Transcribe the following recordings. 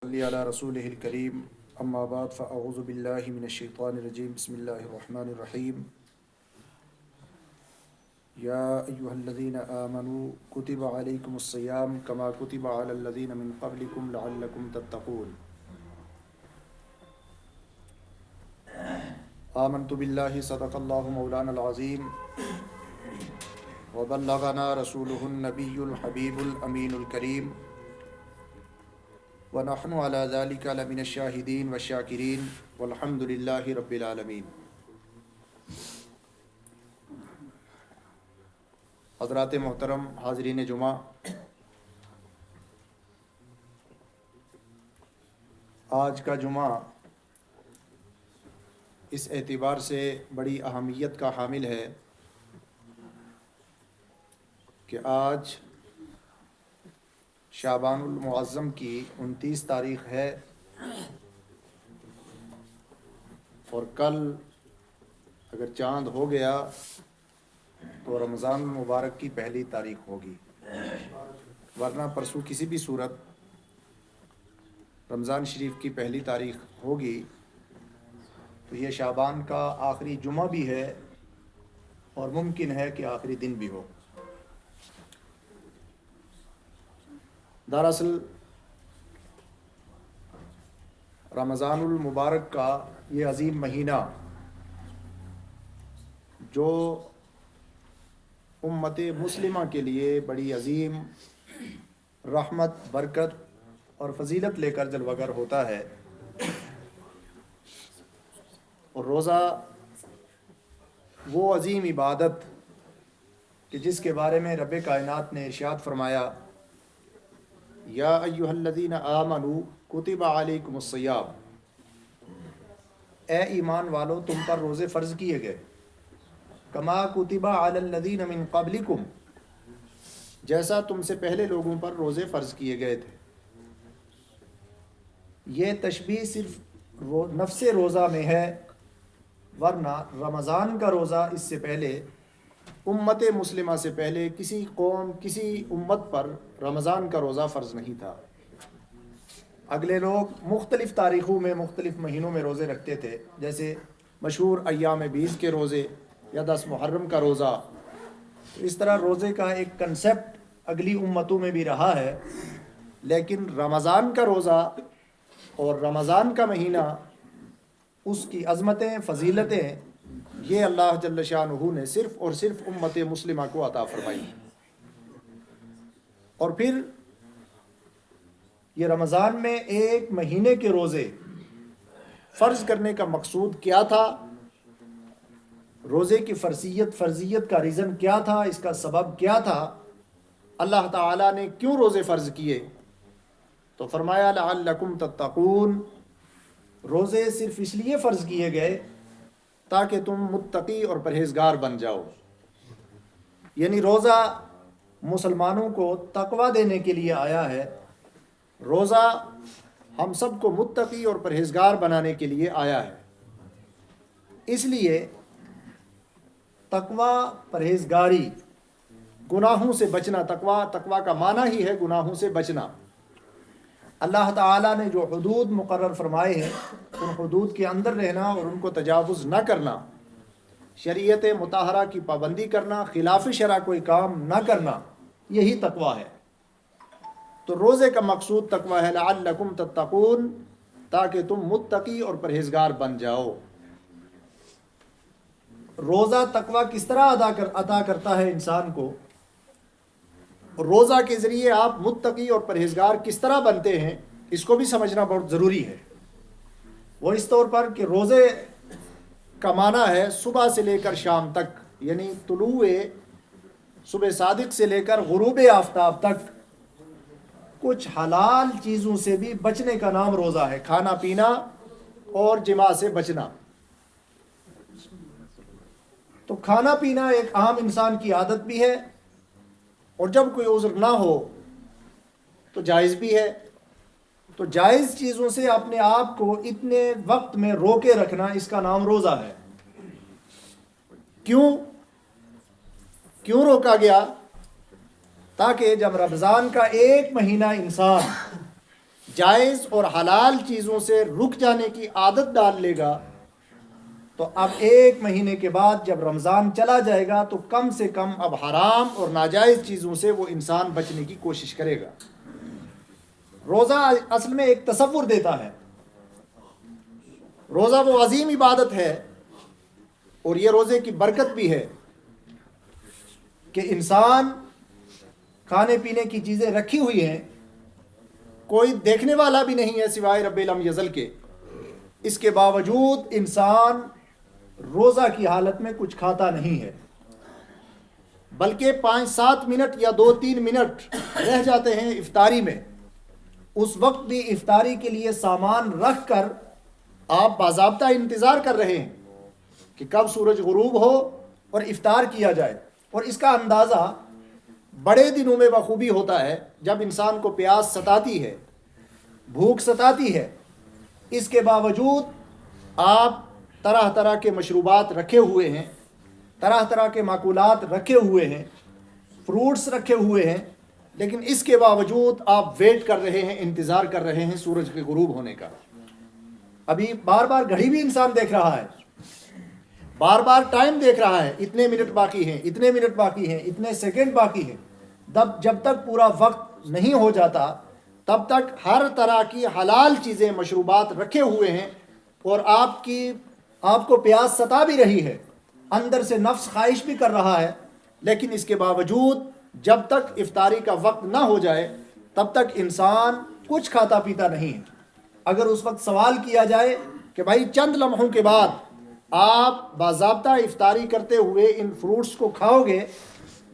صلی علی رسولہ الکریم اما بعد فاعوذ باللہ من الشیطان الرجیم بسم اللہ الرحمن الرحیم یا ایہا الذین آمنوا کتب علیکم الصیام کما کتب علی الذین من قبلکم لعلکم تتقون آمنت باللہ صدق اللہ مولانا العظیم وبلغنا رسولہ النبی الحبیب الامین الکریم ونحن على ذلك لمن الشاهدين والشاكرين والحمد لله رب العالمين۔ حضرات محترم حاضرین جمعہ، آج کا جمعہ اس اعتبار سے بڑی اہمیت کا حامل ہے کہ آج شعبان المعظم کی 29 تاریخ ہے اور کل اگر چاند ہو گیا تو رمضان المبارک کی پہلی تاریخ ہوگی، ورنہ پرسوں کسی بھی صورت رمضان شریف کی پہلی تاریخ ہوگی تو یہ شعبان کا آخری جمعہ بھی ہے اور ممکن ہے کہ آخری دن بھی ہو۔ دراصل رمضان المبارک کا یہ عظیم مہینہ جو امت مسلمہ کے لیے بڑی عظیم رحمت، برکت اور فضیلت لے کر جلوہ گر ہوتا ہے، اور روزہ وہ عظیم عبادت کہ جس کے بارے میں رب کائنات نے ارشاد فرمایا یا ایہا الذین آمنوا کتب علیکم الصیام، اے ایمان والو تم پر روزے فرض کیے گئے، کما کتب علی الذین من قبلکم، جیسا تم سے پہلے لوگوں پر روزے فرض کیے گئے تھے۔ یہ تشبیہ صرف نفس روزہ میں ہے، ورنہ رمضان کا روزہ اس سے پہلے امت مسلمہ سے پہلے کسی قوم، کسی امت پر رمضان کا روزہ فرض نہیں تھا۔ اگلے لوگ مختلف تاریخوں میں، مختلف مہینوں میں روزے رکھتے تھے، جیسے مشہور ایام 20 کے روزے یا 10 محرم کا روزہ۔ اس طرح روزے کا ایک کنسپٹ اگلی امتوں میں بھی رہا ہے، لیکن رمضان کا روزہ اور رمضان کا مہینہ، اس کی عظمتیں، فضیلتیں، یہ اللہ جل شانہ نے صرف اور صرف امت مسلمہ کو عطا فرمائی۔ اور پھر یہ رمضان میں ایک مہینے کے روزے فرض کرنے کا مقصود کیا تھا، روزے کی فرضیت کا ریزن کیا تھا، اس کا سبب کیا تھا، اللہ تعالیٰ نے کیوں روزے فرض کیے؟ تو فرمایا لعلکم تتقون، روزے صرف اس لیے فرض کیے گئے تاکہ تم متقی اور پرہیزگار بن جاؤ۔ یعنی روزہ مسلمانوں کو تقویٰ دینے کے لیے آیا ہے، روزہ ہم سب کو متقی اور پرہیزگار بنانے کے لیے آیا ہے۔ اس لیے تقویٰ، پرہیزگاری، گناہوں سے بچنا، تقویٰ کا معنی ہی ہے گناہوں سے بچنا۔ اللہ تعالیٰ نے جو حدود مقرر فرمائے ہیں ان حدود کے اندر رہنا اور ان کو تجاوز نہ کرنا، شریعت مطہرہ کی پابندی کرنا، خلاف شرع کوئی کام نہ کرنا، یہی تقویٰ ہے۔ تو روزے کا مقصود تقویٰ ہے، لعلکم تتقون، تاکہ تم متقی اور پرہیزگار بن جاؤ۔ روزہ تقویٰ کس طرح عطا کرتا ہے انسان کو، روزہ کے ذریعے آپ متقی اور پرہیزگار کس طرح بنتے ہیں، اس کو بھی سمجھنا بہت ضروری ہے۔ وہ اس طور پر کہ روزے کا معنی ہے صبح سے لے کر شام تک، یعنی طلوع صبح صادق سے لے کر غروب آفتاب تک کچھ حلال چیزوں سے بھی بچنے کا نام روزہ ہے، کھانا پینا اور جماع سے بچنا۔ تو کھانا پینا ایک عام انسان کی عادت بھی ہے، اور جب کوئی عذر نہ ہو تو جائز بھی ہے۔ تو جائز چیزوں سے اپنے آپ کو اتنے وقت میں روکے رکھنا، اس کا نام روزہ ہے۔ کیوں روکا گیا؟ تاکہ جب رمضان کا ایک مہینہ انسان جائز اور حلال چیزوں سے رک جانے کی عادت ڈال لے گا تو اب 1 مہینے کے بعد جب رمضان چلا جائے گا تو کم سے کم اب حرام اور ناجائز چیزوں سے وہ انسان بچنے کی کوشش کرے گا۔ روزہ اصل میں ایک تصور دیتا ہے، روزہ وہ عظیم عبادت ہے اور یہ روزے کی برکت بھی ہے کہ انسان کھانے پینے کی چیزیں رکھی ہوئی ہیں، کوئی دیکھنے والا بھی نہیں ہے سوائے رب لم یزل کے، اس کے باوجود انسان روزہ کی حالت میں کچھ کھاتا نہیں ہے، بلکہ 5-7 منٹ یا 2-3 منٹ رہ جاتے ہیں افطاری میں، اس وقت بھی افطاری کے لیے سامان رکھ کر آپ باضابطہ انتظار کر رہے ہیں کہ کب سورج غروب ہو اور افطار کیا جائے۔ اور اس کا اندازہ بڑے دنوں میں بخوبی ہوتا ہے جب انسان کو پیاس ستاتی ہے، بھوک ستاتی ہے، اس کے باوجود آپ طرح طرح کے مشروبات رکھے ہوئے ہیں، طرح طرح کے ماکولات رکھے ہوئے ہیں، فروٹس رکھے ہوئے ہیں، لیکن اس کے باوجود آپ ویٹ کر رہے ہیں، انتظار کر رہے ہیں سورج کے غروب ہونے کا۔ ابھی بار بار گھڑی بھی انسان دیکھ رہا ہے، بار بار ٹائم دیکھ رہا ہے، اتنے منٹ باقی ہیں، اتنے منٹ باقی ہیں، اتنے سیکنڈ باقی ہیں۔ جب تک پورا وقت نہیں ہو جاتا تب تک ہر طرح کی حلال چیزیں، مشروبات رکھے ہوئے ہیں اور آپ کو پیاس ستا بھی رہی ہے، اندر سے نفس خواہش بھی کر رہا ہے، لیکن اس کے باوجود جب تک افطاری کا وقت نہ ہو جائے تب تک انسان کچھ کھاتا پیتا نہیں ہے۔ اگر اس وقت سوال کیا جائے کہ بھائی چند لمحوں کے بعد آپ باضابطہ افطاری کرتے ہوئے ان فروٹس کو کھاؤ گے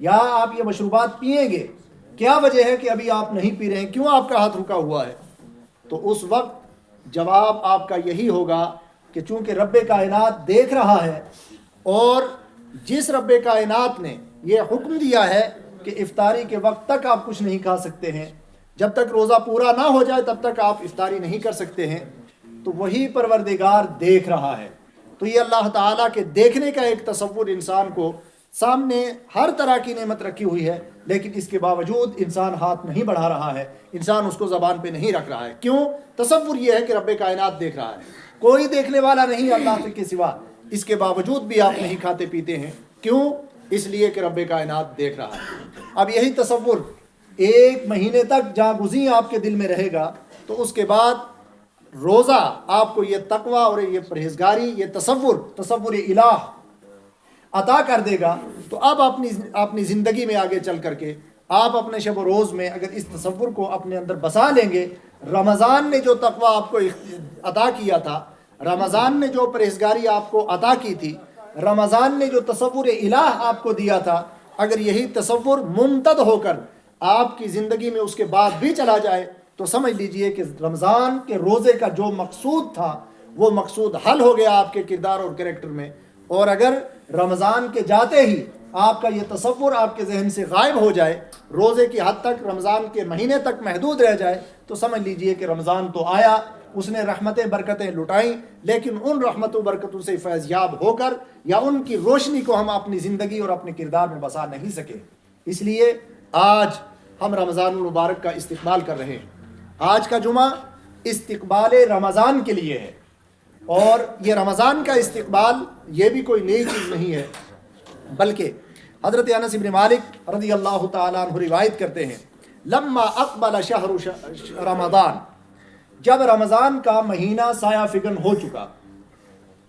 یا آپ یہ مشروبات پئیں گے، کیا وجہ ہے کہ ابھی آپ نہیں پی رہے ہیں، کیوں آپ کا ہاتھ رکا ہوا ہے؟ تو اس وقت جواب آپ کا یہی ہوگا کہ چونکہ رب کائنات دیکھ رہا ہے، اور جس رب کائنات نے یہ حکم دیا ہے کہ افطاری کے وقت تک آپ کچھ نہیں کھا سکتے ہیں، جب تک روزہ پورا نہ ہو جائے تب تک آپ افطاری نہیں کر سکتے ہیں، تو وہی پروردگار دیکھ رہا ہے۔ تو یہ اللہ تعالیٰ کے دیکھنے کا ایک تصور انسان کو سامنے ہر طرح کی نعمت رکھی ہوئی ہے، لیکن اس کے باوجود انسان ہاتھ نہیں بڑھا رہا ہے، انسان اس کو زبان پہ نہیں رکھ رہا ہے۔ کیوں؟ تصور یہ ہے کہ رب کائنات دیکھ رہا ہے، کوئی دیکھنے والا نہیں اللہ کے سوا، اس کے باوجود بھی آپ نہیں کھاتے پیتے ہیں۔ کیوں؟ اس لیے کہ رب کائنات دیکھ رہا ہے۔ اب یہی تصور 1 مہینے تک جاگزیں آپ کے دل میں رہے گا تو اس کے بعد روزہ آپ کو یہ تقوی اور یہ پرہیزگاری، یہ تصور الہ عطا کر دے گا۔ تو اب اپنی زندگی میں آگے چل کر کے آپ اپنے شب و روز میں اگر اس تصور کو اپنے اندر بسا لیں گے، رمضان نے جو تقوی آپ کو عطا کیا تھا، رمضان نے جو پرہیزگاری آپ کو عطا کی تھی، رمضان نے جو تصور الہ آپ کو دیا تھا، اگر یہی تصور ممتد ہو کر آپ کی زندگی میں اس کے بعد بھی چلا جائے تو سمجھ لیجئے کہ رمضان کے روزے کا جو مقصود تھا وہ مقصود حل ہو گیا آپ کے کردار اور کریکٹر میں۔ اور اگر رمضان کے جاتے ہی آپ کا یہ تصور آپ کے ذہن سے غائب ہو جائے، روزے کی حد تک رمضان کے مہینے تک محدود رہ جائے، تو سمجھ لیجئے کہ رمضان تو آیا، اس نے رحمتیں برکتیں لٹائیں، لیکن ان رحمتوں برکتوں سے فیض یاب ہو کر یا ان کی روشنی کو ہم اپنی زندگی اور اپنے کردار میں بسا نہیں سکے۔ اس لیے آج ہم رمضان المبارک کا استقبال کر رہے ہیں۔ آج کا جمعہ استقبال رمضان کے لیے ہے، اور یہ رمضان کا استقبال یہ بھی کوئی نئی چیز نہیں ہے، بلکہ حضرت انس بن مالک رضی اللہ تعالیٰ عنہ روایت کرتے ہیں، لما اقبل شہر رمضان، جب رمضان کا مہینہ سایہ فگن ہو چکا،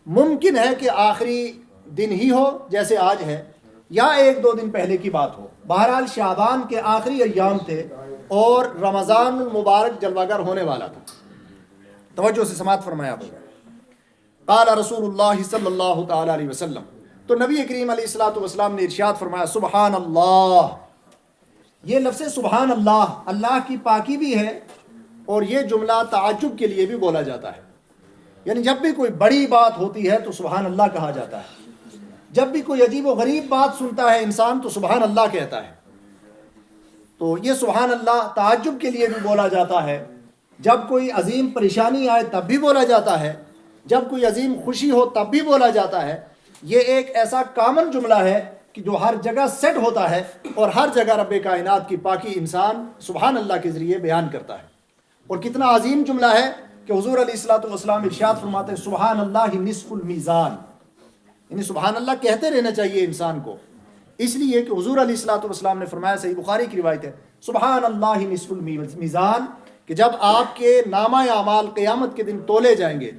ممکن ہے کہ آخری دن ہی ہو جیسے آج ہے، یا 1-2 دن پہلے کی بات ہو، بہرحال شعبان کے آخری ایام تھے اور رمضان المبارک جلوہ گر ہونے والا تھا۔ توجہ سے سماعت فرمایا آپ۔ قال رسول اللہ صلی اللہ تعالی علیہ وسلم، تو نبی کریم علیہ الصلوۃ والسلام نے ارشاد فرمایا، سبحان اللہ۔ یہ لفظ سبحان اللہ، اللہ کی پاکی بھی ہے، اور یہ جملہ تعجب کے لیے بھی بولا جاتا ہے، یعنی جب بھی کوئی بڑی بات ہوتی ہے تو سبحان اللہ کہا جاتا ہے، جب بھی کوئی عجیب و غریب بات سنتا ہے انسان تو سبحان اللہ کہتا ہے۔ تو یہ سبحان اللہ تعجب کے لیے بھی بولا جاتا ہے، جب کوئی عظیم پریشانی آئے تب بھی بولا جاتا ہے، جب کوئی عظیم خوشی ہو تب بھی بولا جاتا ہے۔ یہ ایک ایسا کامن جملہ ہے کہ جو ہر جگہ سیٹ ہوتا ہے، اور ہر جگہ رب کائنات کی پاکی انسان سبحان اللہ کے ذریعے بیان کرتا ہے۔ اور کتنا عظیم جملہ ہے کہ حضور علیہ الصلوۃ والسلام ارشاد فرماتے ہیں سبحان اللہ نصف المیزان، یعنی سبحان اللہ کہتے رہنا چاہیے انسان کو، اس لیے کہ حضور علیہ الصلوۃ والسلام نے فرمایا، صحیح بخاری کی روایت ہے، سبحان اللہ نصف المیزان، کہ جب آپ کے نامہ اعمال قیامت کے دن تولے جائیں گے،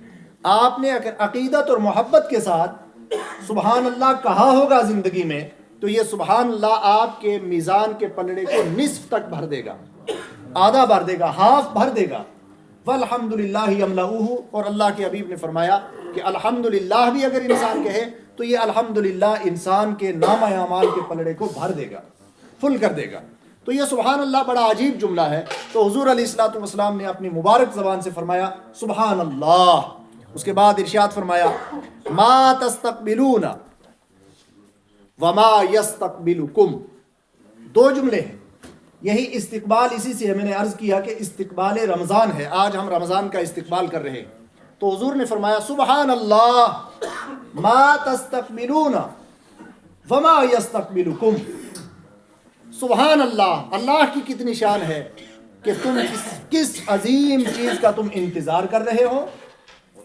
آپ نے اگر عقیدت اور محبت کے ساتھ سبحان اللہ کہا ہوگا زندگی میں، تو یہ سبحان اللہ آپ کے میزان کے پلڑے کو نصف تک بھر دے گا، آدھا بھر دے گا، ہاف بھر دے گا۔ والحمدللہ یملؤہ، اور اللہ کے حبیب نے فرمایا کہ الحمدللہ بھی اگر انسان کہے تو یہ الحمدللہ انسان کے نامہ اعمال کے پلڑے کو بھر دے گا، فل کر دے گا۔ تو یہ سبحان اللہ بڑا عجیب جملہ ہے، تو حضور علیہ الصلوۃ والسلام نے اپنی مبارک زبان سے فرمایا سبحان اللہ۔ اس کے بعد ارشاد فرمایا ما تستقبلون وما یستقبلکم، دو جملے ہیں، یہی استقبال، اسی سے میں نے عرض کیا کہ استقبال رمضان ہے، آج ہم رمضان کا استقبال کر رہے ہیں، تو حضور نے فرمایا سبحان اللہ ما تستقبلون وما یستقبلکم، سبحان اللہ، اللہ کی کتنی شان ہے کہ تم کس عظیم چیز کا تم انتظار کر رہے ہو،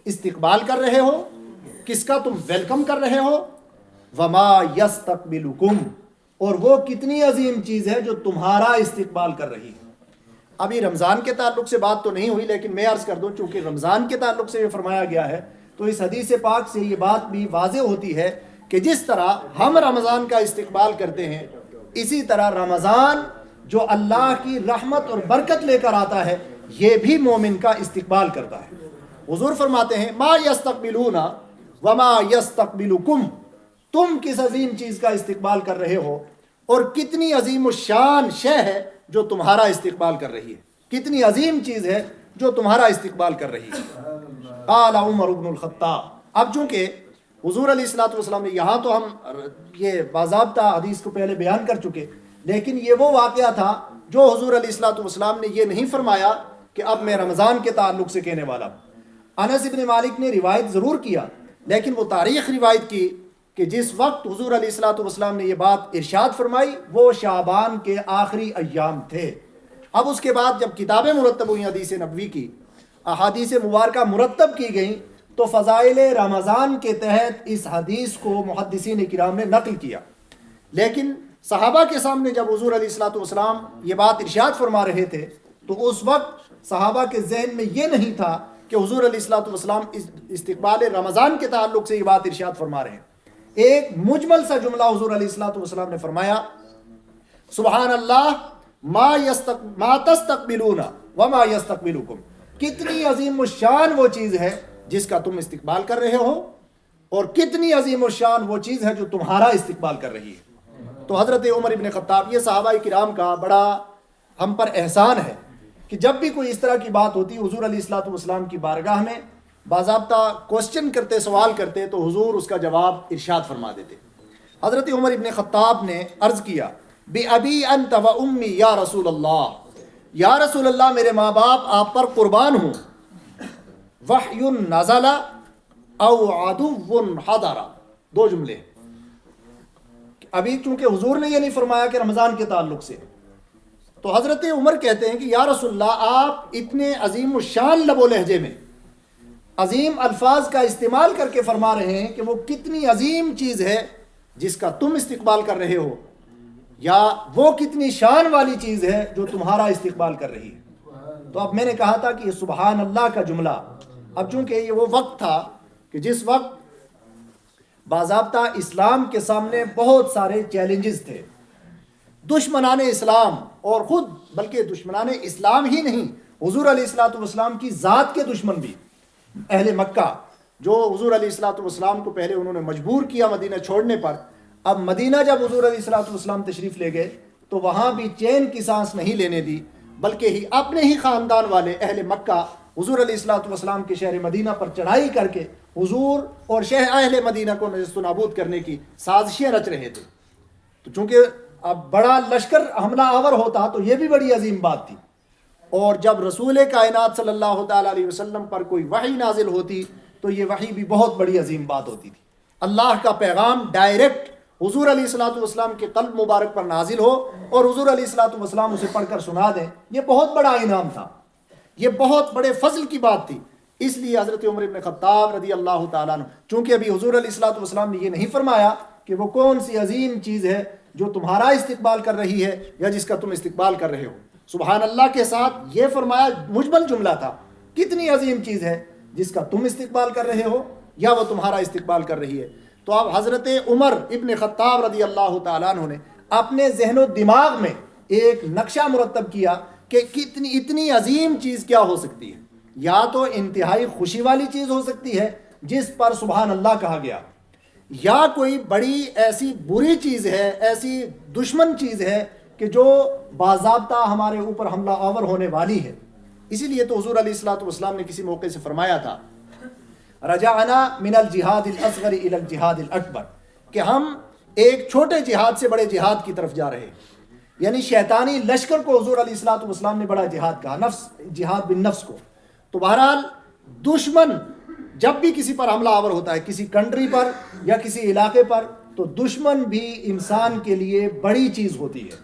استقبال کر رہے ہو، کس کا تم ویلکم کر رہے ہو، وما یستقبلکم، اور وہ کتنی عظیم چیز ہے جو تمہارا استقبال کر رہی ہے۔ ابھی رمضان کے تعلق سے بات تو نہیں ہوئی، لیکن میں عرض کر دوں چونکہ رمضان کے تعلق سے یہ فرمایا گیا ہے، تو اس حدیث پاک سے یہ بات بھی واضح ہوتی ہے کہ جس طرح ہم رمضان کا استقبال کرتے ہیں، اسی طرح رمضان جو اللہ کی رحمت اور برکت لے کر آتا ہے، یہ بھی مومن کا استقبال کرتا ہے۔ حضور فرماتے ہیں ما یستقبلون وما یستقبلکم، تم کس عظیم چیز کا استقبال کر رہے ہو، اور کتنی عظیم الشان شے ہے جو تمہارا استقبال کر رہی ہے، کتنی عظیم چیز ہے جو تمہارا استقبال کر رہی ہے۔ قال عمر بن الخطاب، اب چونکہ حضور علیہ الصلوۃ والسلام نے، یہاں تو ہم یہ باضابطہ حدیث کو پہلے بیان کر چکے، لیکن یہ وہ واقعہ تھا جو حضور علیہ الصلوۃ والسلام نے یہ نہیں فرمایا کہ اب میں رمضان کے تعلق سے کہنے والا ہوں۔ انس بن مالک نے روایت ضرور کیا، لیکن وہ تاریخ روایت کی کہ جس وقت حضور علیہ الصلوۃ والسلام نے یہ بات ارشاد فرمائی وہ شعبان کے آخری ایام تھے۔ اب اس کے بعد جب کتابیں مرتب ہوئی حدیث نبوی کی، احادیث مبارکہ مرتب کی گئیں، تو فضائل رمضان کے تحت اس حدیث کو محدثین کرام نے نقل کیا، لیکن صحابہ کے سامنے جب حضور علیہ الصلوۃ والسلام یہ بات ارشاد فرما رہے تھے، تو اس وقت صحابہ کے ذہن میں یہ نہیں تھا کہ حضور علیہ الصلوۃ والسلام استقبال رمضان کے تعلق سے یہ بات ارشاد فرما رہے ہیں۔ ایک مجمل سا جملہ حضور علیہ الصلوۃ والسلام نے فرمایا سبحان اللہ ما تستقبلون وما یستقبلکم، کتنی عظیم الشان وہ چیز ہے جس کا تم استقبال کر رہے ہو، اور کتنی عظیم الشان وہ چیز ہے جو تمہارا استقبال کر رہی ہے۔ تو حضرت عمر ابن خطاب، یہ صحابہ کرام کا بڑا ہم پر احسان ہے کہ جب بھی کوئی اس طرح کی بات ہوتی حضور علیہ الصلوۃ والسلام کی بارگاہ میں باضابطہ کوسچن کرتے، سوال کرتے، تو حضور اس کا جواب ارشاد فرما دیتے۔ حضرت عمر ابن خطاب نے عرض کیا بِأَبِي أَنْتَ وَأُمِّي یا رسول اللہ، یا رسول اللہ میرے ماں باپ آپ پر قربان ہوں، وحی نزل او عدو حضر، دو جملے۔ ابھی چونکہ حضور نے یہ نہیں فرمایا کہ رمضان کے تعلق سے، تو حضرت عمر کہتے ہیں کہ یا رسول اللہ آپ اتنے عظیم الشان لب و لہجے میں عظیم الفاظ کا استعمال کر کے فرما رہے ہیں کہ وہ کتنی عظیم چیز ہے جس کا تم استقبال کر رہے ہو، یا وہ کتنی شان والی چیز ہے جو تمہارا استقبال کر رہی ہے۔ تو اب میں نے کہا تھا کہ یہ سبحان اللہ کا جملہ، اب چونکہ یہ وہ وقت تھا کہ جس وقت باضابطہ اسلام کے سامنے بہت سارے چیلنجز تھے، دشمنان اسلام، اور خود بلکہ دشمنان اسلام ہی نہیں، حضور علیہ الصلوۃ والسلام کی ذات کے دشمن بھی، اہل مکہ، جو حضور علیہ الصلوۃ والسلام کو پہلے انہوں نے مجبور کیا مدینہ چھوڑنے پر، اب مدینہ جب حضور علیہ الصلوۃ والسلام تشریف لے گئے تو وہاں بھی چین کی سانس نہیں لینے دی، بلکہ ہی اپنے ہی خاندان والے اہل مکہ حضور علیہ الصلوۃ والسلام کے شہر مدینہ پر چڑھائی کر کے حضور اور شہر اہل مدینہ کو نجست و نابود کرنے کی سازشیں رچ رہے تھے۔ تو چونکہ اب بڑا لشکر حملہ آور ہوتا تو یہ بھی بڑی عظیم بات تھی، اور جب رسول کائنات صلی اللہ تعالیٰ علیہ وسلم پر کوئی وحی نازل ہوتی تو یہ وحی بھی بہت بڑی عظیم بات ہوتی تھی۔ اللہ کا پیغام ڈائریکٹ حضور علیہ الصلوۃ والسلام کے قلب مبارک پر نازل ہو اور حضور علیہ الصلوۃ والسلام اسے پڑھ کر سنا دیں، یہ بہت بڑا انعام تھا۔ یہ بہت بڑے فضل کی بات تھی. اس لیے حضرت عمر بن خطاب رضی اللہ تعالیٰ عنہ، چونکہ ابھی حضور علیہ الصلوۃ والسلام نے یہ نہیں فرمایا کہ وہ کون سی عظیم چیز ہے جو تمہارا استقبال کر رہی ہے یا جس کا تم استقبال کر رہے ہو. سبحان اللہ کے ساتھ یہ فرمایا مجمل جملہ تھا، کتنی عظیم چیز ہے جس کا تم استقبال کر رہے ہو یا وہ تمہارا استقبال کر رہی ہے. تو اب حضرت عمر ابن خطاب رضی اللہ تعالیٰ عنہ نے اپنے ذہن و دماغ میں ایک نقشہ مرتب کیا کہ اتنی عظیم چیز کیا ہو سکتی ہے. یا تو انتہائی خوشی والی چیز ہو سکتی ہے جس پر سبحان اللہ کہا گیا، یا کوئی بڑی ایسی بری چیز ہے، ایسی دشمن چیز ہے کہ جو باضابطہ ہمارے اوپر حملہ آور ہونے والی ہے. اسی لیے تو حضور علیہ الصلوۃ والسلام نے کسی موقع سے فرمایا تھا رجعنا من الجہاد الاصغر الى الجہاد الاکبر، کہ ہم ایک چھوٹے جہاد سے بڑے جہاد کی طرف جا رہے ہیں. یعنی شیطانی لشکر کو حضور علیہ الصلوۃ والسلام نے بڑا جہاد کہا، نفس، جہاد بالنفس کو. تو بہرحال دشمن جب بھی کسی پر حملہ آور ہوتا ہے، کسی کنٹری پر یا کسی علاقے پر، تو دشمن بھی انسان کے لیے بڑی چیز ہوتی ہے.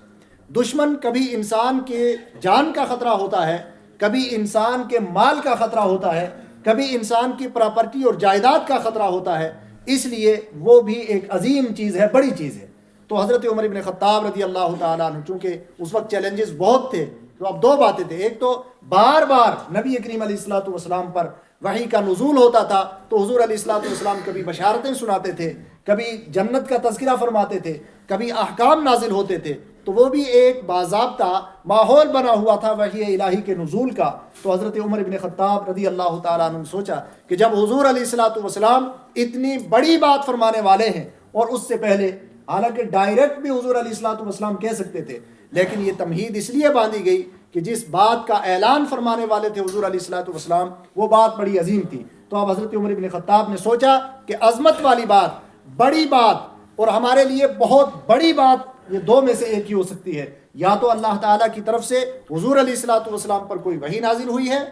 دشمن کبھی انسان کے جان کا خطرہ ہوتا ہے، کبھی انسان کے مال کا خطرہ ہوتا ہے، کبھی انسان کی پراپرٹی اور جائیداد کا خطرہ ہوتا ہے. اس لیے وہ بھی ایک عظیم چیز ہے، بڑی چیز ہے. تو حضرت عمر بن خطاب رضی اللہ تعالیٰ عنہ، چونکہ اس وقت چیلنجز بہت تھے، تو اب دو باتیں تھے. ایک تو بار بار نبی کریم علیہ الصلوۃ والسلام پر وحی کا نزول ہوتا تھا، تو حضور علیہ الصلوۃ والسلام کبھی بشارتیں سناتے تھے، کبھی جنت کا تذکرہ فرماتے تھے، کبھی احکام نازل ہوتے تھے. تو وہ بھی ایک باضابطہ ماحول بنا ہوا تھا وحی الہی کے نزول کا. تو حضرت عمر بن خطاب رضی اللہ تعالیٰ عنہ نے سوچا کہ جب حضور علیہ الصلوۃ والسلام اتنی بڑی بات فرمانے والے ہیں، اور اس سے پہلے حالانکہ ڈائریکٹ بھی حضور علیہ الصلوۃ والسلام کہہ سکتے تھے، لیکن یہ تمہید اس لیے باندھی گئی کہ جس بات کا اعلان فرمانے والے تھے حضور علیہ الصلوۃ والسلام، وہ بات بڑی عظیم تھی. تو اب حضرت عمر بن خطاب نے سوچا کہ عظمت والی بات، بڑی بات اور ہمارے لیے بہت بڑی بات، یہ دو میں سے ایک ہی ہو سکتی ہے. یا تو اللہ تعالیٰ کی طرف سے حضور علیہ الصلوۃ والسلام پر کوئی وحی نازل ہوئی ہے،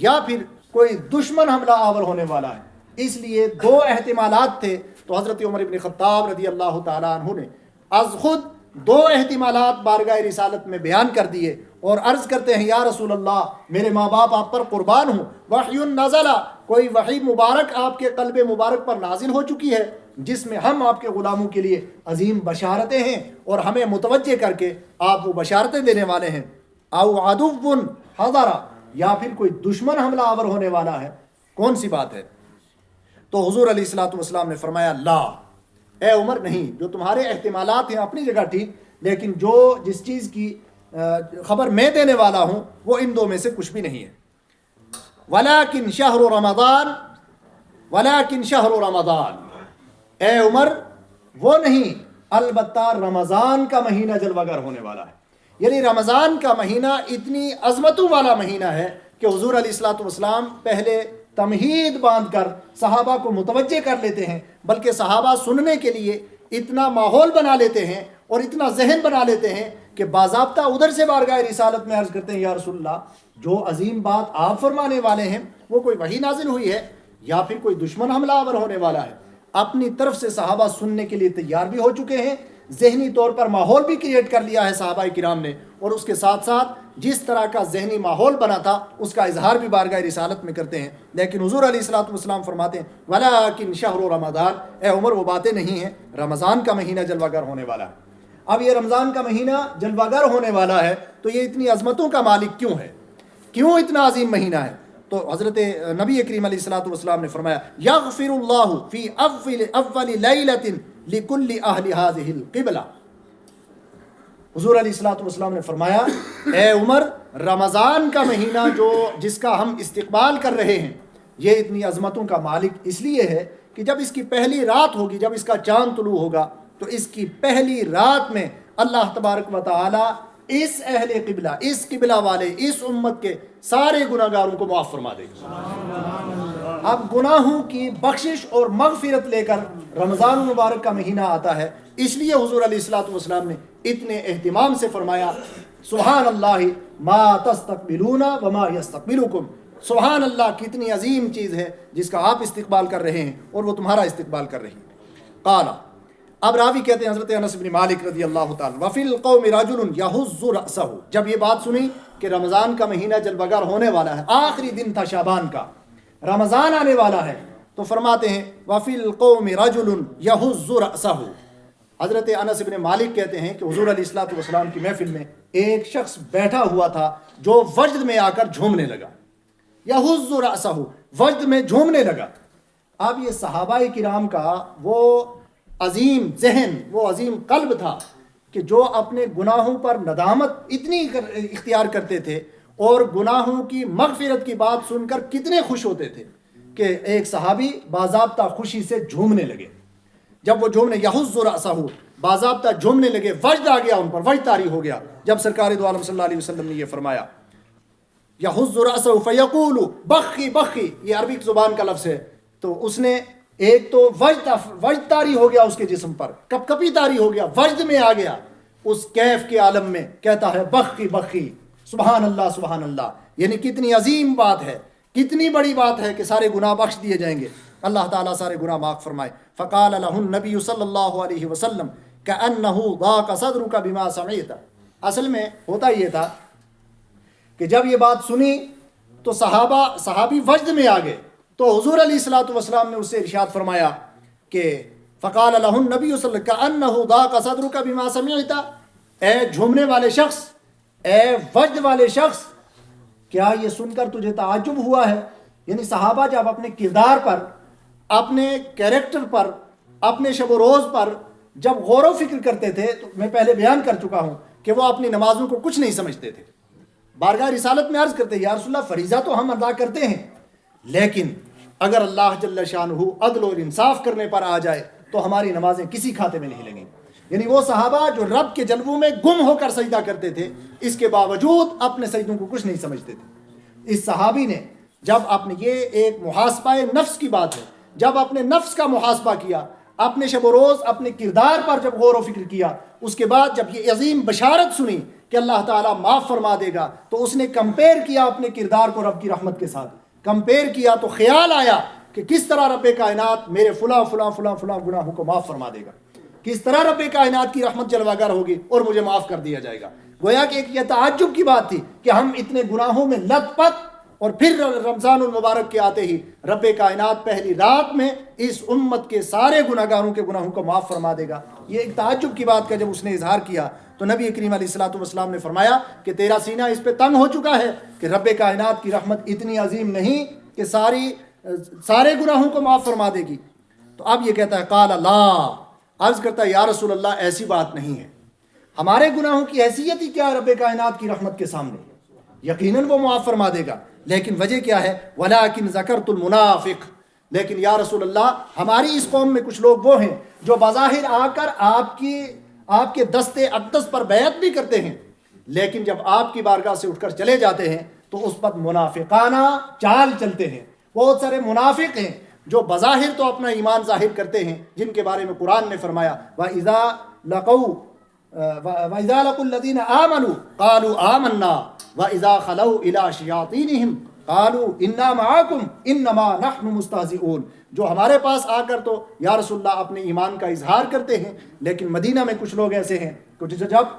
یا پھر کوئی دشمن حملہ آور ہونے والا ہے. اس لیے دو احتمالات تھے. تو حضرت عمر بن خطاب رضی اللہ تعالیٰ عنہ نے از خود دو احتمالات بارگاہ رسالت میں بیان کر دیے اور عرض کرتے ہیں، یا رسول اللہ، میرے ماں باپ آپ پر قربان ہوں، وحی نزل، کوئی وحی مبارک آپ کے قلب مبارک پر نازل ہو چکی ہے جس میں ہم آپ کے غلاموں کے لیے عظیم بشارتیں ہیں اور ہمیں متوجہ کر کے آپ وہ بشارتیں دینے والے ہیں. او عدو حضر، یا پھر کوئی دشمن حملہ آور ہونے والا ہے. کون سی بات ہے؟ تو حضور علیہ الصلوۃ والسلام نے فرمایا، لا، اے عمر، نہیں. جو تمہارے احتمالات ہیں اپنی جگہ ٹھیک، لیکن جس چیز کی خبر میں دینے والا ہوں وہ ان دو میں سے کچھ بھی نہیں ہے. ولیکن شہر رمضان، ولیکن شہر رمضان، اے عمر، وہ نہیں، البتہ رمضان کا مہینہ جلوہ گر ہونے والا ہے. یعنی رمضان کا مہینہ اتنی عظمتوں والا مہینہ ہے کہ حضور علیہ الصلوۃ والسلام پہلے تمہید باندھ کر صحابہ کو متوجہ کر لیتے ہیں، بلکہ صحابہ سننے کے لیے اتنا ماحول بنا لیتے ہیں اور اتنا ذہن بنا لیتے ہیں کہ باضابطہ ادھر سے بارگاہ رسالت میں عرض کرتے ہیں، یا رسول اللہ، جو عظیم بات آپ فرمانے والے ہیں وہ کوئی وحی نازل ہوئی ہے یا پھر کوئی دشمن حملہ آور ہونے والا ہے. اپنی طرف سے صحابہ سننے کے لیے تیار بھی ہو چکے ہیں، ذہنی طور پر ماحول بھی کریٹ کر لیا ہے صحابہ کرام نے، اور اس کے ساتھ ساتھ جس طرح کا ذہنی ماحول بنا تھا اس کا اظہار بھی بارگاہ رسالت میں کرتے ہیں. لیکن حضور علیہ الصلوۃ والسلام فرماتے ہیں، ولیکن شہر رمضان، اے عمر، وہ باتیں نہیں ہیں، رمضان کا مہینہ جلوہ گر ہونے والا ہے. اب یہ رمضان کا مہینہ جلوہ گر ہونے والا ہے تو یہ اتنی عظمتوں کا مالک کیوں ہے، کیوں اتنا عظیم مہینہ ہے؟ تو حضرت نبی کریم علیہ الصلوۃ والسلام نے فرمایا، یغفر اللہ فی اول لیلۃ لکل اہل ہذہ القبلہ. حضور علیہ الصلوۃ والسلام نے فرمایا، اے عمر، رمضان کا مہینہ جس کا ہم استقبال کر رہے ہیں، یہ اتنی عظمتوں کا مالک اس لیے ہے کہ جب اس کی پہلی رات ہوگی، جب اس کا چاند طلوع ہوگا، تو اس کی پہلی رات میں اللہ تبارک و تعالی اس اہل قبلہ، اس قبلہ والے، اس امت کے سارے گناہ گاروں کو معاف فرما دے گا. اب گناہوں کی بخشش اور مغفرت لے کر رمضان مبارک کا مہینہ آتا ہے. اس لیے حضور علیہ الصلوۃ والسلام نے اتنے اہتمام سے فرمایا، سبحان اللہ ما تستقبلون وما یستقبلکم، سبحان اللہ، کتنی عظیم چیز ہے جس کا آپ استقبال کر رہے ہیں اور وہ تمہارا استقبال کر رہی ہے. قال، اب راوی کہتے ہیں حضرت انس بن مالک رضی اللہ تعالیٰ وفی القوم رجل یحز رأسہ، جب یہ بات سنی کہ رمضان کا مہینہ جلوہ گر ہونے والا ہے، آخری دن تھا شعبان کا، رمضان آنے والا ہے، تو فرماتے ہیں وفی القوم رجل یحز رأسہ، حضرت انس بن مالک کہتے ہیں کہ حضور علیہ الصلوۃ والسلام کی محفل میں ایک شخص بیٹھا ہوا تھا جو وجد میں آ کر جھومنے لگا، یحز رأسہ، وجد میں جھومنے لگا۔ اب یہ صحابہ کرام کا وہ عظیم ذہن، وہ عظیم قلب تھا کہ جو اپنے گناہوں پر ندامت اتنی اختیار کرتے تھے اور گناہوں کی مغفرت کی بات سن کر کتنے خوش ہوتے تھے کہ ایک صحابی باضابطہ خوشی سے جھومنے لگے۔ جب وہ جھومنے، یحز رأسہ، باضابطہ جھومنے لگے، وجد آ گیا ان پر، وجد طاری ہو گیا جب سرکار دو عالم صلی اللہ علیہ وسلم نے یہ فرمایا، یحز رأسہ فیقول بخی بخی، یہ عربی زبان کا لفظ ہے، تو اس نے ایک تو وجد طاری ہو گیا اس کے جسم پر، کپ کپی طاری ہو گیا، وجد میں آ گیا، اس کیف کے عالم میں کہتا ہے بخی بخی، سبحان اللہ سبحان اللہ، یعنی کتنی عظیم بات ہے، کتنی بڑی بات ہے کہ سارے گناہ بخش دیے جائیں گے، اللہ تعالیٰ سارے گناہ معاف فرمائے۔ فقال له النبی صلی اللہ علیہ وسلم کأنه ضاق صدرك بما سمعت، اصل میں ہوتا یہ تھا کہ جب یہ بات سنی تو صحابی وجد میں آ گئے، تو حضور علیہ الصلوۃ والسلام نے اس سے ارشاد فرمایا کہ فقال له النبی صلی اللہ علیہ وسلم کأنه ضاق صدرك بما سمعت، اے جھومنے والے شخص، اے وجد والے شخص، کیا یہ سن کر تجھے تعجب ہوا ہے؟ یعنی صحابہ جب اپنے کردار پر، اپنے کیریکٹر پر، اپنے شب و روز پر جب غور و فکر کرتے تھے، تو میں پہلے بیان کر چکا ہوں کہ وہ اپنی نمازوں کو کچھ نہیں سمجھتے تھے، بارگاہ رسالت میں عرض کرتے یا رسول اللہ فریضہ تو ہم ادا کرتے ہیں، لیکن اگر اللہ جل شانہ عدل اور انصاف کرنے پر آ جائے تو ہماری نمازیں کسی کھاتے میں نہیں لگیں۔ یعنی وہ صحابہ جو رب کے جلووں میں گم ہو کر سجدہ کرتے تھے، اس کے باوجود اپنے سجدوں کو کچھ نہیں سمجھتے تھے۔ اس صحابی نے جب اپنے، یہ ایک محاسبہ نفس کی بات ہے، جب اپنے نفس کا محاسبہ کیا، اپنے شب و روز، اپنے کردار پر جب غور و فکر کیا، اس کے بعد جب یہ عظیم بشارت سنی کہ اللہ تعالیٰ معاف فرما دے گا، تو اس نے کمپیئر کیا اپنے کردار کو رب کی رحمت کے ساتھ، کمپیئر کیا تو خیال آیا کہ کس طرح رب کائنات میرے فلاں فلاں فلاں فلاں گناہوں کو معاف فرما دے گا، کس طرح رب کائنات کی رحمت جلوہ گر ہوگی اور مجھے معاف کر دیا جائے گا۔ گویا کہ ایک یہ تعجب کی بات تھی کہ ہم اتنے گناہوں میں لت پت، اور پھر رمضان المبارک کے آتے ہی رب کائنات پہلی رات میں اس امت کے سارے گناہ گاروں کے گناہوں کو معاف فرما دے گا۔ یہ ایک تعجب کی بات کا جب اس نے اظہار کیا تو نبی کریم علیہ الصلوۃ والسلام نے فرمایا کہ تیرا سینہ اس پہ تنگ ہو چکا ہے کہ رب کائنات کی رحمت اتنی عظیم نہیں کہ سارے گناہوں کو معاف فرما دے گی۔ تو اب یہ کہتا ہے قال لا، عرض کرتا ہے یا رسول اللہ ایسی بات نہیں ہے، ہمارے گناہوں کی حیثیت ہی کیا ہے رب کائنات کی رحمت کے سامنے، یقیناً وہ معاف فرما دے گا، لیکن وجہ کیا ہے؟ وَلَٰكِنْ ذَكَرْتُ الْمُنَافِقِ، لیکن یا رسول اللہ ہماری اس قوم میں کچھ لوگ وہ ہیں جو بظاہر آ کر آپ کے دستے اقدس پر بیعت بھی کرتے ہیں، لیکن جب آپ کی بارگاہ سے اٹھ کر چلے جاتے ہیں تو اس پر منافقانہ چال چلتے ہیں۔ بہت سارے منافق ہیں جو بظاہر تو اپنا ایمان ظاہر کرتے ہیں، جن کے بارے میں قرآن نے فرمایا وَإِذَا لَقُوا الَّذِينَ آمَنُوا قَالُوا آمَنَّا وَإِذَا خَلَوْا إِلَىٰ شَيَاطِينِهِمْ قَالُوا إِنَّا مَعَكُمْ إِنَّمَا نَحْنُ مُسْتَهْزِئُونَ، جو ہمارے پاس آ کر تو یا رسول اللہ اپنے ایمان کا اظہار کرتے ہیں، لیکن مدینہ میں کچھ لوگ ایسے ہیں کہ جب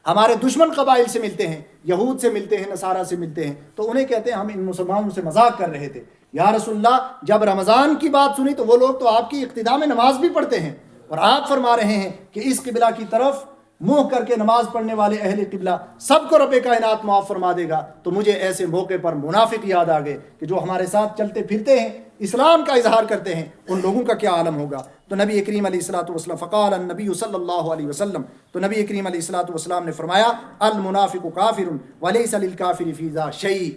ہمارے دشمن قبائل سے ملتے ہیں، یہود سے ملتے ہیں، نصارہ سے ملتے ہیں، تو انہیں کہتے ہیں ہم ان مسلمانوں سے مذاق کر رہے تھے۔ یا رسول اللہ جب رمضان کی بات سنی تو وہ لوگ تو آپ کی اقتداء میں نماز بھی پڑھتے ہیں، اور آپ فرما رہے ہیں کہ اس قبلہ کی طرف منہ کر کے نماز پڑھنے والے اہل قبلہ سب کو رب کائنات معاف فرما دے گا، تو مجھے ایسے موقع پر منافق یاد آ گئے کہ جو ہمارے ساتھ چلتے پھرتے ہیں، اسلام کا اظہار کرتے ہیں، ان لوگوں کا کیا عالم ہوگا۔ تو نبی کریم علیہ الصلوۃ والسلام فقال النبی صلی اللہ علیہ وسلم، تو نبی کریم علیہ الصلوۃ والسلام نے فرمایا المنافق کافر ولیس للکافر فی ذا شیء،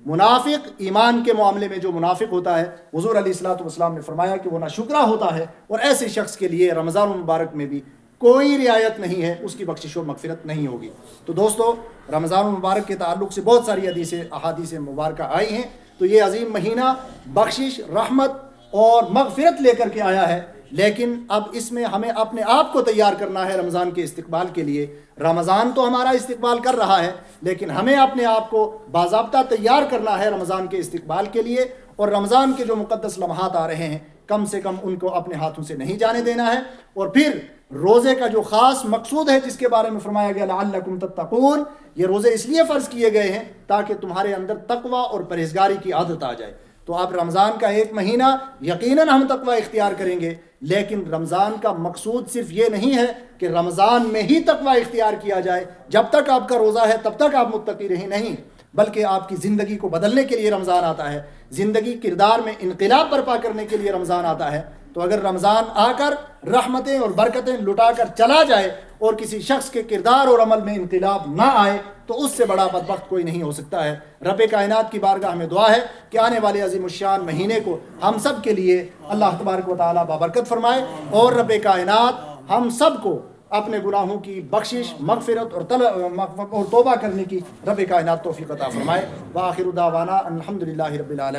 منافق ایمان کے معاملے میں جو منافق ہوتا ہے، حضور علیہ الصلوۃ والسلام نے فرمایا کہ وہ ناشکرا ہوتا ہے، اور ایسے شخص کے لیے رمضان المبارک میں بھی کوئی رعایت نہیں ہے، اس کی بخشش و مغفرت نہیں ہوگی۔ تو دوستو رمضان المبارک کے تعلق سے بہت ساری احادیث مبارکہ آئی ہیں، تو یہ عظیم مہینہ بخشش، رحمت اور مغفرت لے کر کے آیا ہے، لیکن اب اس میں ہمیں اپنے آپ کو تیار کرنا ہے رمضان کے استقبال کے لیے. رمضان تو ہمارا استقبال کر رہا ہے، لیکن ہمیں اپنے آپ کو باضابطہ تیار کرنا ہے رمضان کے استقبال کے لیے. اور رمضان کے جو مقدس لمحات آ رہے ہیں کم سے کم ان کو اپنے ہاتھوں سے نہیں جانے دینا ہے. اور پھر روزے کا جو خاص مقصود ہے جس کے بارے میں فرمایا گیا لعلکم تتقون، یہ روزے اس لیے فرض کیے گئے ہیں تاکہ تمہارے اندر تقوی اور پرہیزگاری کی عادت آ جائے. تو اب رمضان کا ایک مہینہ یقیناً ہم تقوی اختیار کریں گے، لیکن رمضان کا مقصود صرف یہ نہیں ہے کہ رمضان میں ہی تقوی اختیار کیا جائے، جب تک آپ کا روزہ ہے تب تک آپ متقی رہیں، نہیں، بلکہ آپ کی زندگی کو بدلنے کے لیے رمضان آتا ہے، زندگی کردار میں انقلاب برپا کرنے کے لیے رمضان آتا ہے. تو اگر رمضان آ کر رحمتیں اور برکتیں لٹا کر چلا جائے اور کسی شخص کے کردار اور عمل میں انقلاب نہ آئے تو اس سے بڑا بدبخت کوئی نہیں ہو سکتا ہے. رب کائنات کی بارگاہ میں دعا ہے کہ آنے والے عظیم الشان مہینے کو ہم سب کے لیے اللہ تبارک و تعالیٰ بابرکت فرمائے، اور رب کائنات ہم سب کو اپنے گناہوں کی بخشش، مغفرت اور توبہ کرنے کی رب کائنات توفیق عطا فرمائے. وآخر دعوانا الحمدللہ رب العالمین.